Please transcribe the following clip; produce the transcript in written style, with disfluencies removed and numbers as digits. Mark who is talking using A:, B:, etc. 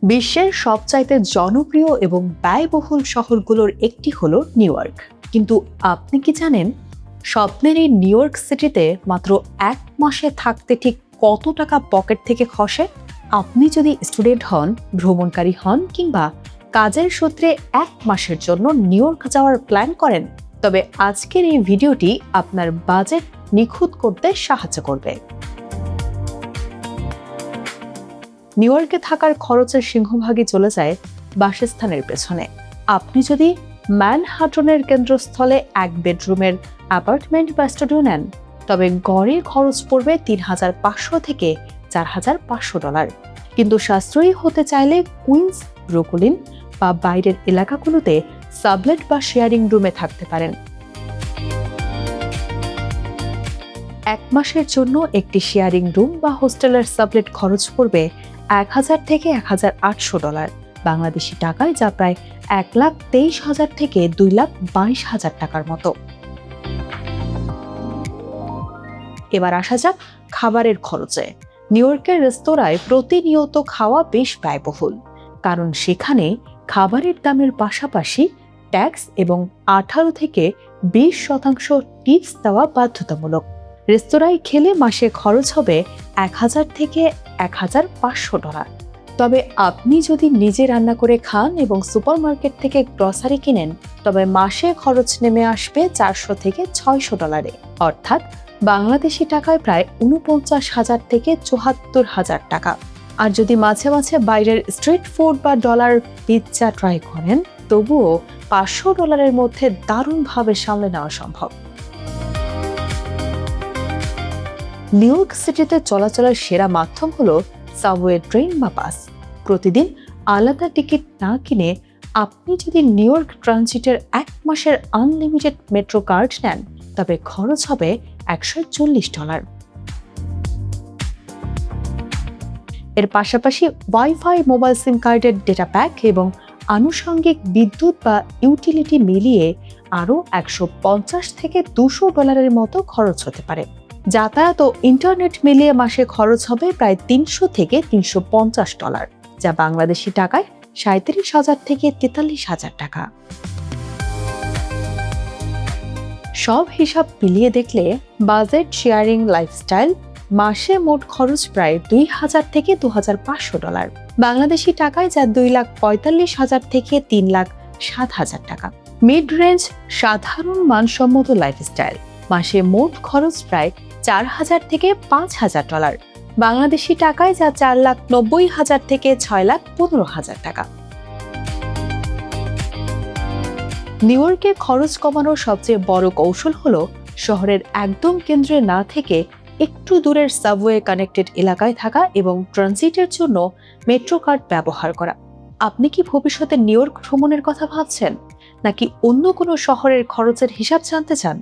A: বিশ্বের সবচাইতে জনপ্রিয় এবং ব্যয়বহুল শহরগুলোর একটি হলো নিউ ইয়র্ক। কিন্তু আপনি কি জানেন স্বপ্নের এই নিউ ইয়র্ক সিটিতে মাত্র 1 মাসে থাকতে ঠিক কত টাকা পকেট থেকে খসে? আপনি যদি স্টুডেন্ট হন, ভ্রমণকারী হন কিংবা কাজের সূত্রে 1 মাসের জন্য নিউ ইয়র্ক যাওয়ার প্ল্যান করেন, তবে আজকের এই ভিডিওটি আপনার বাজেট নিখুঁত করতে সাহায্য করবে। নিউ ইয়র্কে থাকার খরচের সিংহভাগই চলে যায় বাসস্থানের পেছনে। আপনি যদি ম্যানহাটনের কেন্দ্রস্থলে 1 বেডরুমের অ্যাপার্টমেন্ট বা স্টুডিও নেন, তবে গড়ে খরচ পড়বে $3,500 থেকে $4,500। কিন্তু সাশ্রয়ী হতে চাইলে কুইন্স, ব্রুকলিন বা বাইরের এলাকাগুলোতে সাবলেট বা শেয়ারিং রুমে থাকতে পারেন। 1 মাসের জন্য একটি শেয়ারিং রুম বা হোস্টেলের সাবলেট খরচ পড়বে $1,000 থেকে $1,800 বাংলাদেশি টাকায়, যা প্রায় 1,23,000 থেকে 2,22,000 টাকার মতো। এবার আসা যাক খাবারের খরচে। নিউ ইয়র্কের রেস্তোরাঁয় প্রতিনিয়ত খাওয়া বেশ ব্যয়বহুল, কারণ সেখানে খাবারের দামের পাশাপাশি ট্যাক্স এবং 18 থেকে 20% টিপস দেওয়া বাধ্যতামূলক। রেস্তোরাঁয় খেলে মাসে খরচ হবে $1,000 থেকে $1,500। তবে আপনি যদি নিজে রান্না করে খান এবং সুপারমার্কেট থেকে গ্রসারি কিনেন, তবে মাসে খরচ নেমে আসবে $400 থেকে $600, অর্থাৎ বাংলাদেশি টাকায় প্রায় 49,000 থেকে 74,000 টাকা। আর যদি মাঝে মাঝে বাইরের স্ট্রিট ফুড বা ডলার পিৎজা ট্রাই করেন, তবুও $500 মধ্যে দারুণভাবে সামলে নেওয়া সম্ভব। নিউ ইয়র্ক সিটিতে চলাচলের সেরা মাধ্যম হলো সাবওয়ে, ট্রেন বা বাস। প্রতিদিন আলাদা টিকিট না কিনে আপনি যদি নিউ ইয়র্ক ট্রানজিটের 1 মাসের আনলিমিটেড মেট্রো কার্ড নেন, তবে খরচ হবে $140। এর পাশাপাশি ওয়াইফাই, মোবাইল সিম কার্ডের ডেটা প্যাক এবং আনুষঙ্গিক বিদ্যুৎ বা ইউটিলিটি মিলিয়ে আরও $150 থেকে $200 মতো খরচ হতে পারে। যাতায়াত ও ইন্টারনেট মিলিয়ে মাসে খরচ হবে প্রায় $300 থেকে $350, যা বাংলাদেশি টাকায় 37,000 থেকে 43,000 টাকা। সব হিসাব মিলিয়ে দেখলে বাজেট শেয়ারিং লাইফস্টাইল মাসে মোট খরচ প্রায় $2,000 থেকে $2,500 বাংলাদেশি টাকায়, যা 2,45,000 থেকে 3,07,000 টাকা। মিড রেঞ্জ সাধারণ মানসম্মত লাইফস্টাইল মাসে মোট খরচ প্রায় $4,000 থেকে $5,000 বাংলাদেশি টাকায়, যা 4,90,000 থেকে 6,15,000 টাকা। নিউ ইয়র্কে খরচ কমানোর সবচেয়ে বড় কৌশল হলো শহরের একদম কেন্দ্রে না থেকে একটু দূরের সাবওয়ে কানেক্টেড এলাকায় থাকা এবং ট্রানজিটের জন্য মেট্রো কার্ড ব্যবহার করা। আপনি কি ভবিষ্যতে নিউ ইয়র্ক ভ্রমণের কথা ভাবছেন, নাকি অন্য কোনো শহরের খরচের হিসাব জানতে চান?